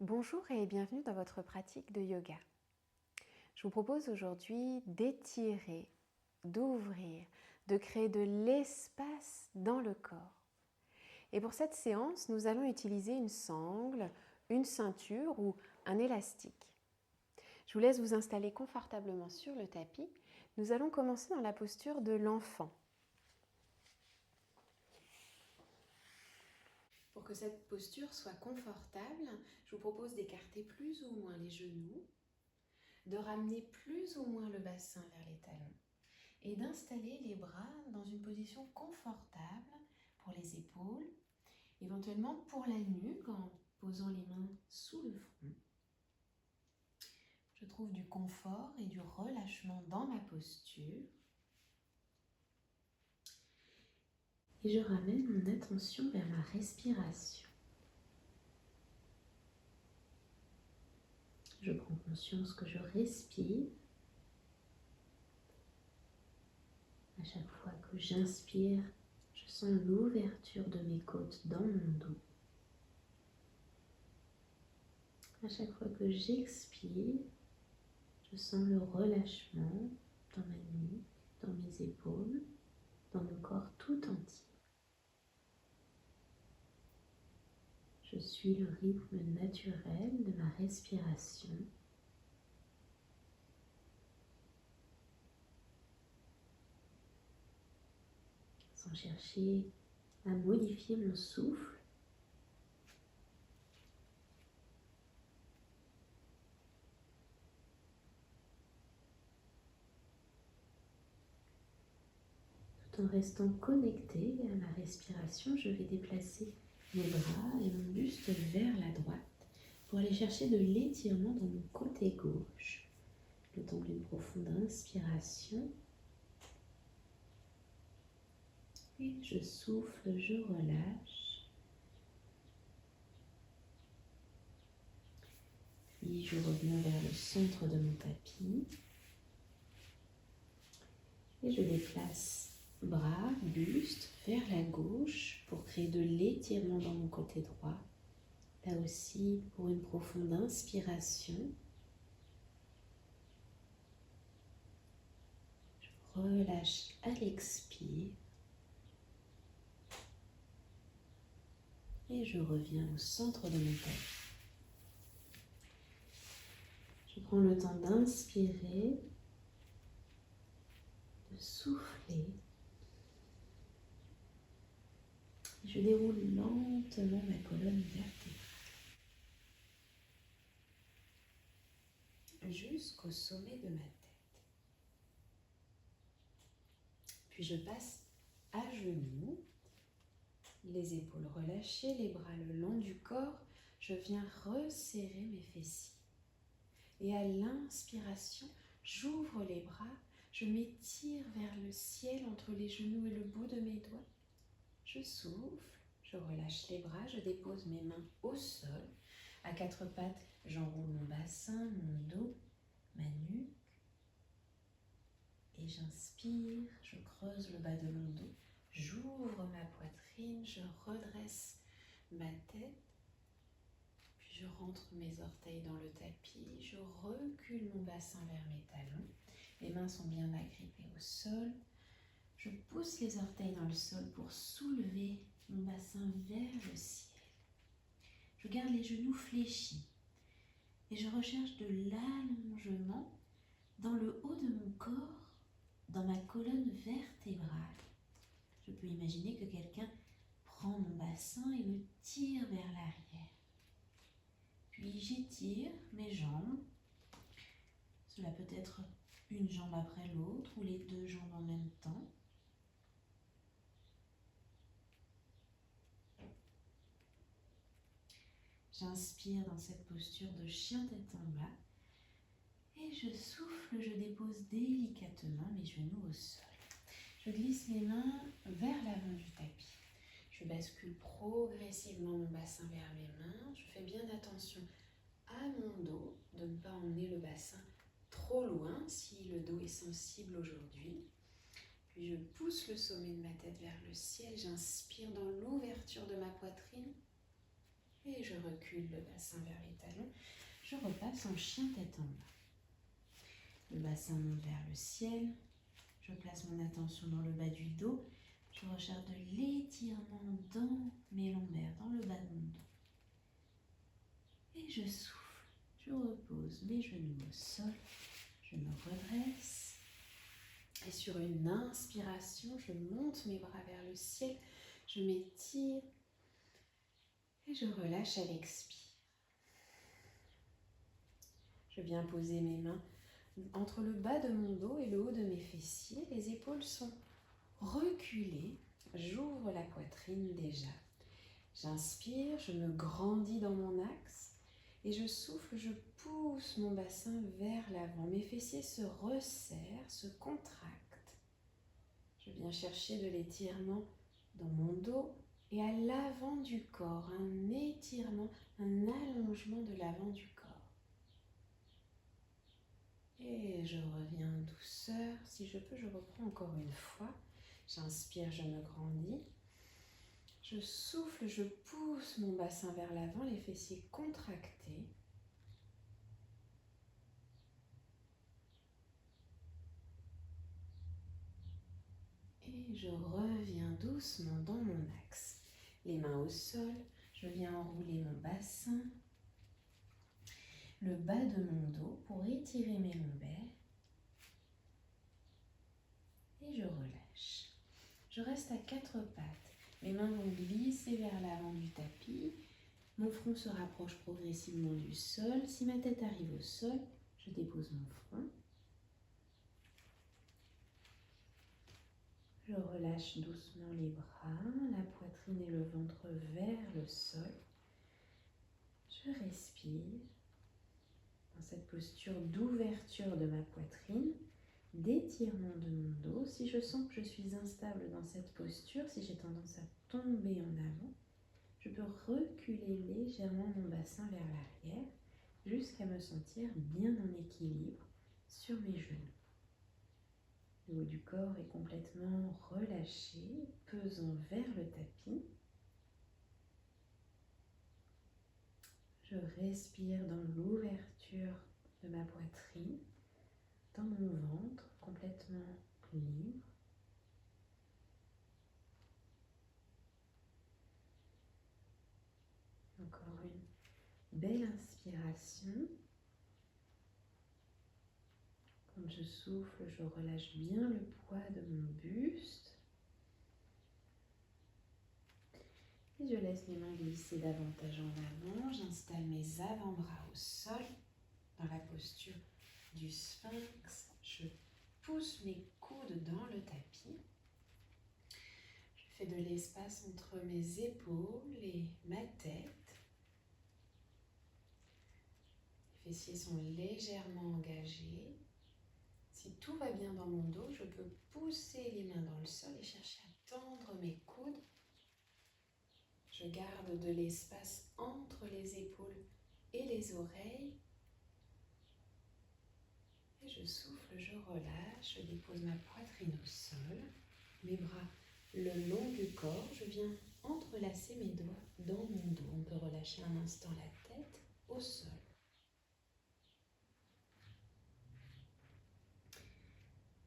Bonjour et bienvenue dans votre pratique de yoga. Je vous propose aujourd'hui d'étirer, d'ouvrir, de créer de l'espace dans le corps. Et pour cette séance, nous allons utiliser une sangle, une ceinture ou un élastique. Je vous laisse vous installer confortablement sur le tapis. Nous allons commencer dans la posture de l'enfant. Pour que cette posture soit confortable, je vous propose d'écarter plus ou moins les genoux, de ramener plus ou moins le bassin vers les talons et d'installer les bras dans une position confortable pour les épaules, éventuellement pour la nuque en posant les mains sous le front. Je trouve du confort et du relâchement dans ma posture. Et je ramène mon attention vers ma respiration. Je prends conscience que je respire. À chaque fois que j'inspire, je sens l'ouverture de mes côtes dans mon dos. À chaque fois que j'expire, je sens le relâchement dans ma nuque, dans mes épaules, dans mon corps tout entier. Je suis le rythme naturel de ma respiration. Sans chercher à modifier mon souffle. Tout en restant connecté à ma respiration, je vais déplacer mes bras et mon buste vers la droite pour aller chercher de l'étirement dans mon côté gauche. Le temps d'une profonde inspiration. Et je souffle, je relâche. Puis je reviens vers le centre de mon tapis. Et je déplace bras, buste vers la gauche pour créer de l'étirement dans mon côté droit. Là aussi, pour une profonde inspiration. Je relâche à l'expire. Et je reviens au centre de mon tapis. Je prends le temps d'inspirer, de souffler. Et je déroule lentement ma colonne vertébrale jusqu'au sommet de ma tête. Puis je passe à genoux, les épaules relâchées, les bras le long du corps. Je viens resserrer mes fessiers. Et à l'inspiration, j'ouvre les bras, je m'étire vers le ciel entre les genoux et le bout de mes doigts. Je souffle, je relâche les bras, je dépose mes mains au sol. À quatre pattes, j'enroule mon bassin, mon dos, ma nuque. Et j'inspire, je creuse le bas de mon dos, j'ouvre ma poitrine, je redresse ma tête. Puis je rentre mes orteils dans le tapis, je recule mon bassin vers mes talons. Les mains sont bien agrippées au sol. Je pousse les orteils dans le sol pour soulever mon bassin vers le ciel. Je garde les genoux fléchis et je recherche de l'allongement dans le haut de mon corps, dans ma colonne vertébrale. Je peux imaginer que quelqu'un prend mon bassin et le tire vers l'arrière. Puis j'étire mes jambes. Cela peut être une jambe après l'autre ou les deux jambes en même temps. J'inspire dans cette posture de chien tête en bas et je souffle, je dépose délicatement mes genoux au sol. Je glisse mes mains vers l'avant du tapis. Je bascule progressivement mon bassin vers mes mains. Je fais bien attention à mon dos, de ne pas emmener le bassin trop loin si le dos est sensible aujourd'hui. Puis je pousse le sommet de ma tête vers le ciel. J'inspire dans l'ouverture de ma poitrine. Et je recule le bassin vers les talons. Je repasse en chien tête en bas. Le bassin monte vers le ciel. Je place mon attention dans le bas du dos. Je recherche de l'étirement dans mes lombaires, dans le bas de mon dos. Et je souffle. Je repose mes genoux au sol. Je me redresse. Et sur une inspiration, je monte mes bras vers le ciel. Je m'étire. Et je relâche à l'expire. Je viens poser mes mains entre le bas de mon dos et le haut de mes fessiers. Les épaules sont reculées. J'ouvre la poitrine déjà. J'inspire, je me grandis dans mon axe. Et je souffle, je pousse mon bassin vers l'avant. Mes fessiers se resserrent, se contractent. Je viens chercher de l'étirement dans mon dos et à l'avant du corps. Un étirement, un allongement de l'avant du corps. Et je reviens en douceur. Si je peux, je reprends encore une fois. J'inspire, je me grandis. Je souffle, je pousse mon bassin vers l'avant, les fessiers contractés. Et je reviens doucement dans mon axe. Les mains au sol, je viens enrouler mon bassin, le bas de mon dos pour étirer mes lombaires. Et je relâche. Je reste à quatre pattes. Mes mains vont glisser vers l'avant du tapis. Mon front se rapproche progressivement du sol. Si ma tête arrive au sol, je dépose mon front. Je relâche doucement les bras, la poitrine et le ventre vers le sol. Je respire dans cette posture d'ouverture de ma poitrine, d'étirement de mon dos. Si je sens que je suis instable dans cette posture, si j'ai tendance à tomber en avant, je peux reculer légèrement mon bassin vers l'arrière jusqu'à me sentir bien en équilibre sur mes genoux. Le haut du corps est complètement relâché, pesant vers le tapis. Je respire dans l'ouverture de ma poitrine, dans mon ventre, complètement libre. Encore une belle inspiration. Quand je souffle, je relâche bien le poids de mon buste. Et je laisse mes mains glisser davantage en avant. J'installe mes avant-bras au sol, dans la posture du sphinx. Je pousse mes coudes dans le tapis. Je fais de l'espace entre mes épaules et ma tête. Les fessiers sont légèrement engagés. Si tout va bien dans mon dos, je peux pousser les mains dans le sol et chercher à tendre mes coudes. Je garde de l'espace entre les épaules et les oreilles. Et je souffle, je relâche, je dépose ma poitrine au sol, mes bras le long du corps. Je viens entrelacer mes doigts dans mon dos. On peut relâcher un instant la tête au sol.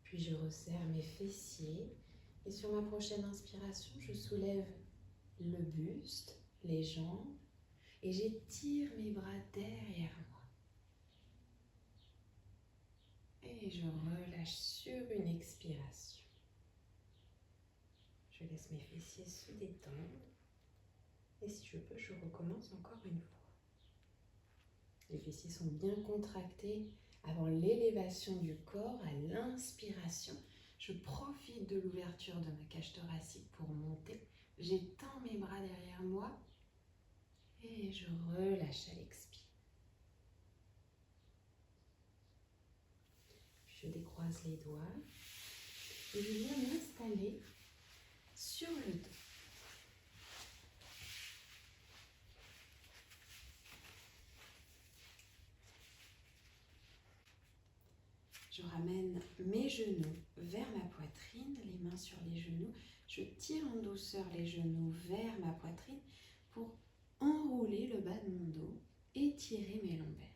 Puis je resserre mes fessiers et sur ma prochaine inspiration, je soulève le buste, les jambes et j'étire mes bras derrière moi. Et je relâche sur une expiration. Je laisse mes fessiers se détendre et si je peux, je recommence encore une fois. Les fessiers sont bien contractés avant l'élévation du corps à l'inspiration. Je profite de l'ouverture de ma cage thoracique pour monter. J'étends mes bras derrière moi et je relâche à l'expire. Puis je décroise les doigts et je viens m'installer sur le dos. Je ramène mes genoux vers ma poitrine, les mains sur les genoux. Je tire en douceur les genoux vers ma poitrine pour enrouler le bas de mon dos, étirer mes lombaires.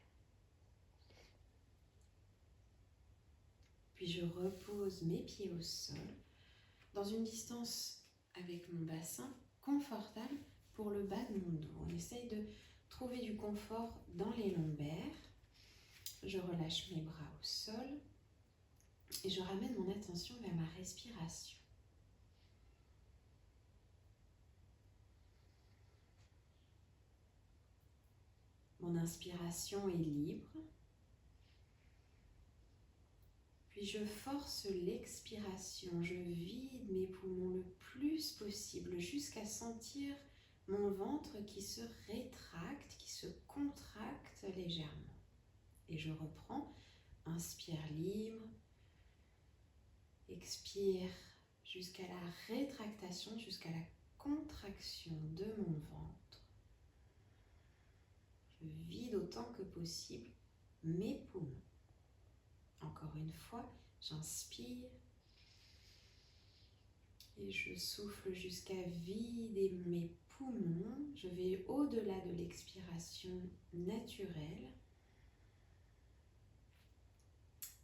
Puis je repose mes pieds au sol, dans une distance avec mon bassin confortable pour le bas de mon dos. On essaye de trouver du confort dans les lombaires. Je relâche mes bras au sol et je ramène mon attention vers ma respiration. Mon inspiration est libre. Puis je force l'expiration, je vide mes poumons le plus possible jusqu'à sentir mon ventre qui se rétracte, qui se contracte légèrement. Et je reprends, inspire libre, expire jusqu'à la rétractation, jusqu'à la contraction de mon ventre. Je vide autant que possible mes poumons. Encore une fois, j'inspire et je souffle jusqu'à vider mes poumons. Je vais au-delà de l'expiration naturelle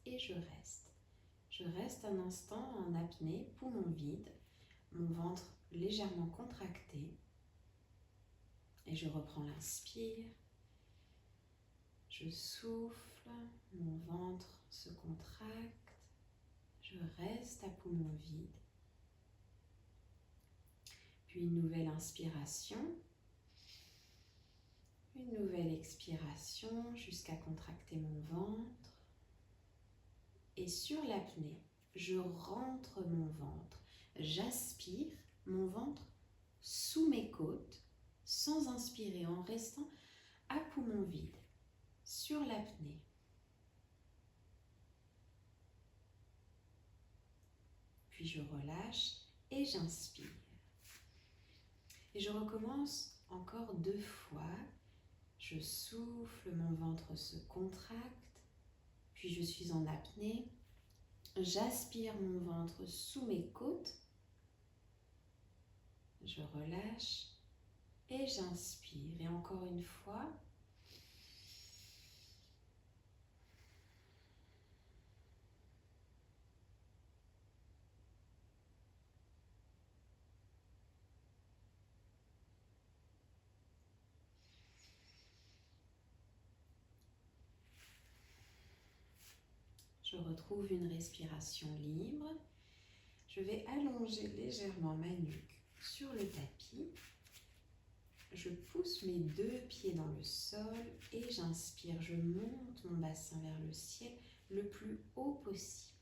et je reste. Je reste un instant en apnée, poumon vide, mon ventre légèrement contracté et je reprends l'inspire. Je souffle, mon ventre se contracte, je reste à poumon vide. Puis une nouvelle inspiration, une nouvelle expiration jusqu'à contracter mon ventre. Et sur l'apnée, je rentre mon ventre, j'aspire mon ventre sous mes côtes sans inspirer, en restant à poumon vide sur l'apnée. Puis je relâche et j'inspire. Et je recommence encore 2 fois. Je souffle, mon ventre se contracte, puis je suis en apnée. J'aspire mon ventre sous mes côtes. Je relâche et j'inspire. Et encore une fois. Je retrouve une respiration libre. Je vais allonger légèrement ma nuque sur le tapis. Je pousse mes 2 pieds dans le sol et j'inspire. Je monte mon bassin vers le ciel le plus haut possible.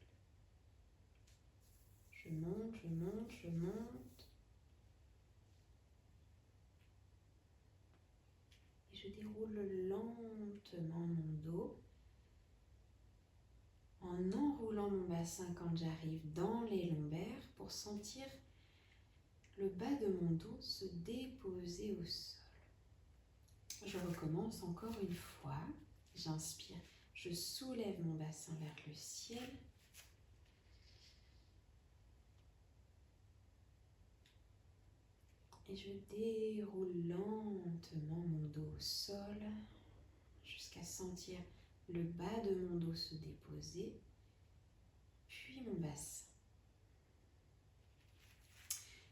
Je monte, je monte, je monte. Et je déroule lentement mon dos en enroulant mon bassin quand j'arrive dans les lombaires pour sentir le bas de mon dos se déposer au sol. Je recommence encore une fois. J'inspire, je soulève mon bassin vers le ciel. Et je déroule lentement mon dos au sol jusqu'à sentir le bas de mon dos se déposer, puis mon bassin.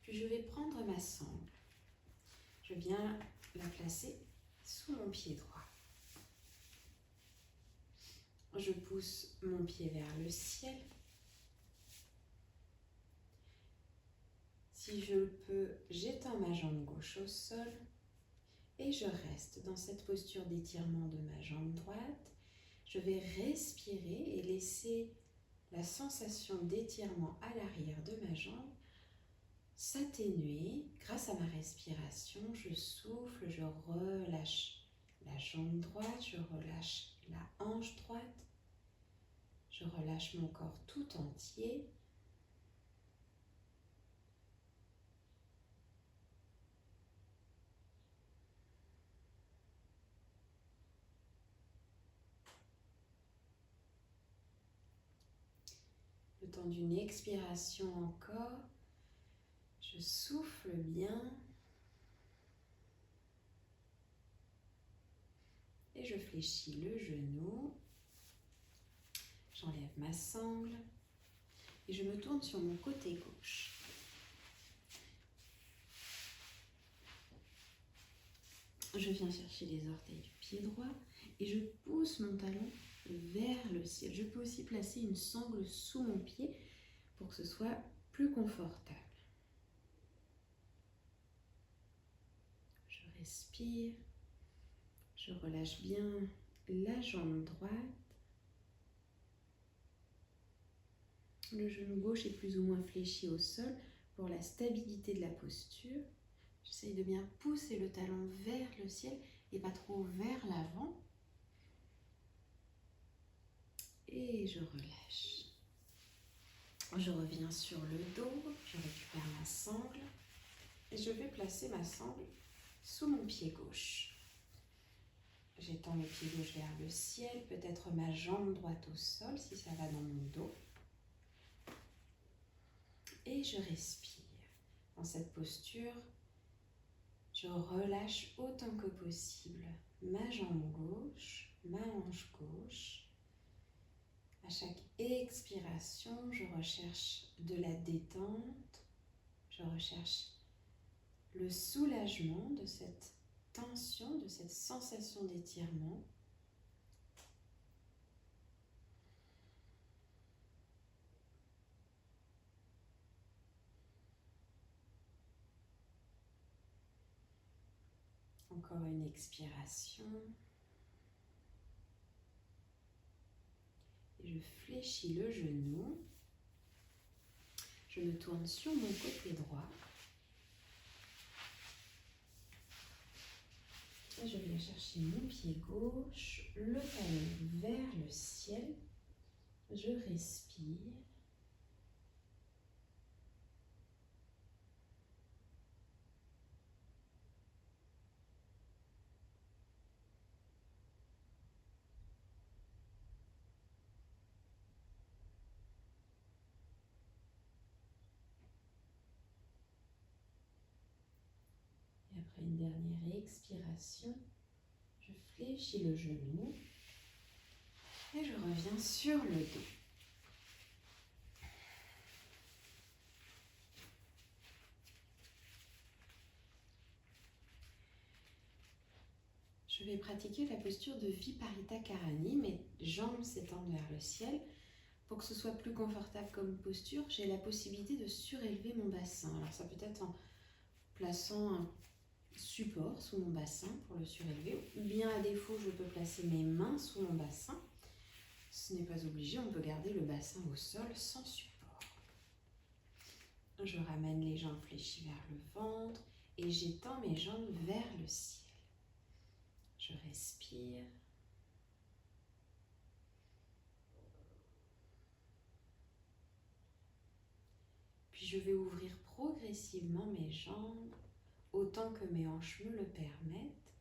Puis je vais prendre ma sangle. Je viens la placer sous mon pied droit. Je pousse mon pied vers le ciel. Si je le peux, j'étends ma jambe gauche au sol et je reste dans cette posture d'étirement de ma jambe droite. Je vais respirer et laisser la sensation d'étirement à l'arrière de ma jambe s'atténuer grâce à ma respiration. Je souffle, je relâche la jambe droite, je relâche la hanche droite, je relâche mon corps tout entier. Le temps d'une expiration encore, je souffle bien. Et je fléchis le genou. J'enlève ma sangle. Et je me tourne sur mon côté gauche. Je viens chercher les orteils du pied droit et je pousse mon talon vers le ciel. Je peux aussi placer une sangle sous mon pied pour que ce soit plus confortable. Je respire, je relâche bien la jambe droite. Le genou gauche est plus ou moins fléchi au sol pour la stabilité de la posture. J'essaye de bien pousser le talon vers le ciel et pas trop vers l'avant. Et je relâche. Je reviens sur le dos, je récupère ma sangle et je vais placer ma sangle sous mon pied gauche. J'étends le pied gauche vers le ciel, peut-être ma jambe droite au sol si ça va dans mon dos. Et je respire. Dans cette posture, je relâche autant que possible ma jambe gauche, ma hanche gauche. À chaque expiration, je recherche de la détente, je recherche le soulagement de cette tension, de cette sensation d'étirement. Encore une expiration. Et je fléchis le genou. Je me tourne sur mon côté droit. Et je viens chercher mon pied gauche, le talon vers le ciel. Je respire. Et après une dernière expiration, je fléchis le genou et je reviens sur le dos. Je vais pratiquer la posture de Viparita Karani, mes jambes s'étendent vers le ciel. Pour que ce soit plus confortable comme posture, j'ai la possibilité de surélever mon bassin. Alors ça peut être en plaçant un support sous mon bassin pour le surélever, ou bien à défaut, je peux placer mes mains sous mon bassin. Ce n'est pas obligé, on peut garder le bassin au sol sans support. Je ramène les jambes fléchies vers le ventre et j'étends mes jambes vers le ciel. Je respire. Puis je vais ouvrir progressivement mes jambes autant que mes hanches me le permettent.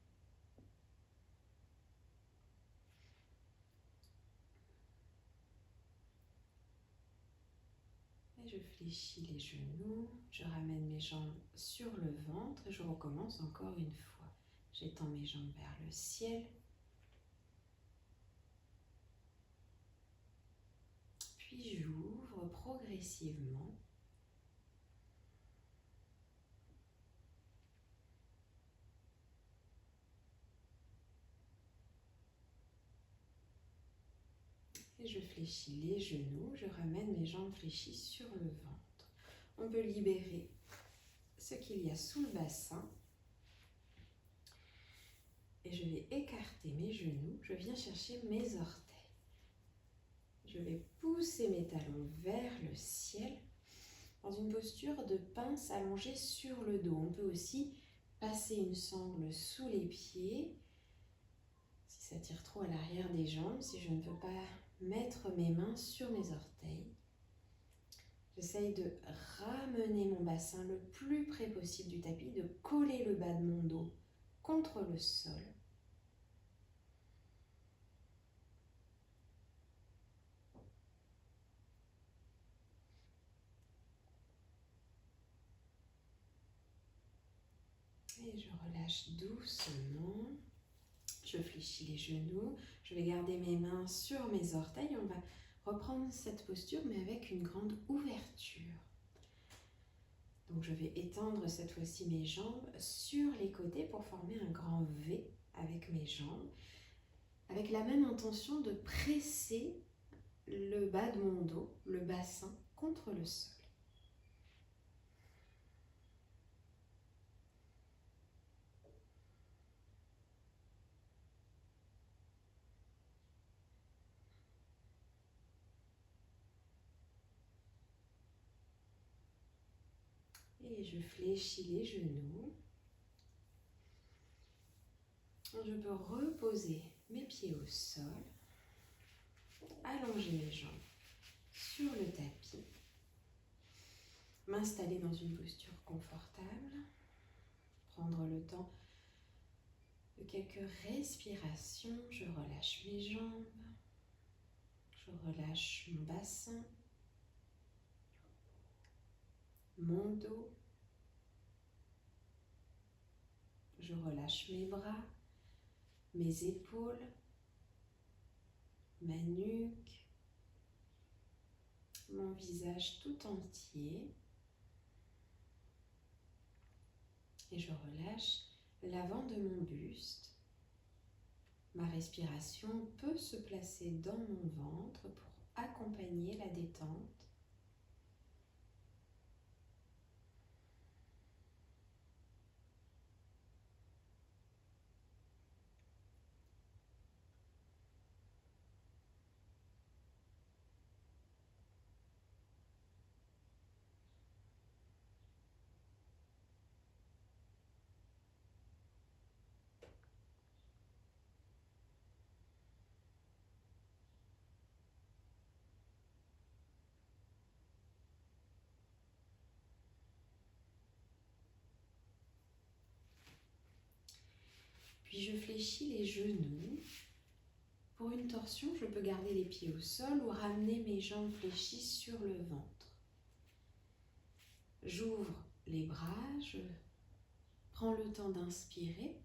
Et je fléchis les genoux, je ramène mes jambes sur le ventre et je recommence encore une fois. J'étends mes jambes vers le ciel. Puis j'ouvre progressivement. Et je fléchis les genoux, je ramène mes jambes fléchies sur le ventre. On peut libérer ce qu'il y a sous le bassin. Et je vais écarter mes genoux, je viens chercher mes orteils. Je vais pousser mes talons vers le ciel dans une posture de pince allongée sur le dos. On peut aussi passer une sangle sous les pieds si ça tire trop à l'arrière des jambes, si je ne veux pas mettre mes mains sur mes orteils. J'essaye de ramener mon bassin le plus près possible du tapis, de coller le bas de mon dos contre le sol. Et je relâche doucement. Je fléchis les genoux, je vais garder mes mains sur mes orteils. On va reprendre cette posture mais avec une grande ouverture. Donc je vais étendre cette fois-ci mes jambes sur les côtés pour former un grand V avec mes jambes, avec la même intention de presser le bas de mon dos, le bassin, contre le sol. Et je fléchis les genoux. Je peux reposer mes pieds au sol, allonger mes jambes sur le tapis, m'installer dans une posture confortable, prendre le temps de quelques respirations. Je relâche mes jambes, je relâche mon bassin, mon dos, je relâche mes bras, mes épaules, ma nuque, mon visage tout entier. Et je relâche l'avant de mon buste. Ma respiration peut se placer dans mon ventre pour accompagner la détente. Puis je fléchis les genoux. Pour une torsion, je peux garder les pieds au sol ou ramener mes jambes fléchies sur le ventre. J'ouvre les bras, je prends le temps d'inspirer.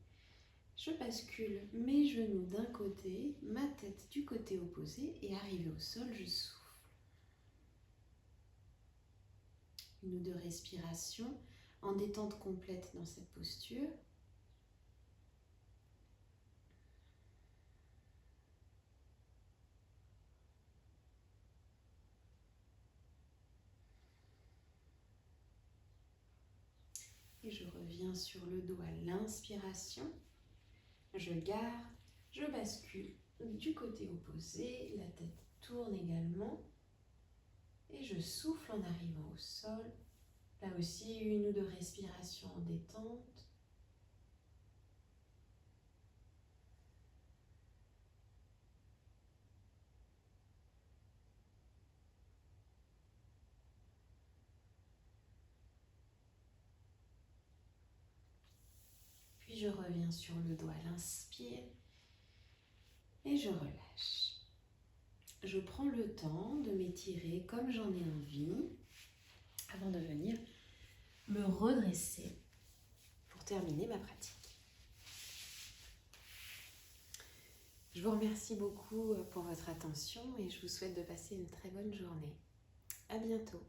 Je bascule mes genoux d'un côté, ma tête du côté opposé et arrivé au sol, je souffle. Une ou deux respirations en détente complète dans cette posture. Et je reviens sur le dos à l'inspiration. Je garde, je bascule du côté opposé, la tête tourne également. Et je souffle en arrivant au sol. Là aussi, une ou deux respirations en détente. Puis je reviens sur le dos à l'inspire et je relâche. Je prends le temps de m'étirer comme j'en ai envie avant de venir me redresser pour terminer ma pratique. Je vous remercie beaucoup pour votre attention et je vous souhaite de passer une très bonne journée. À bientôt.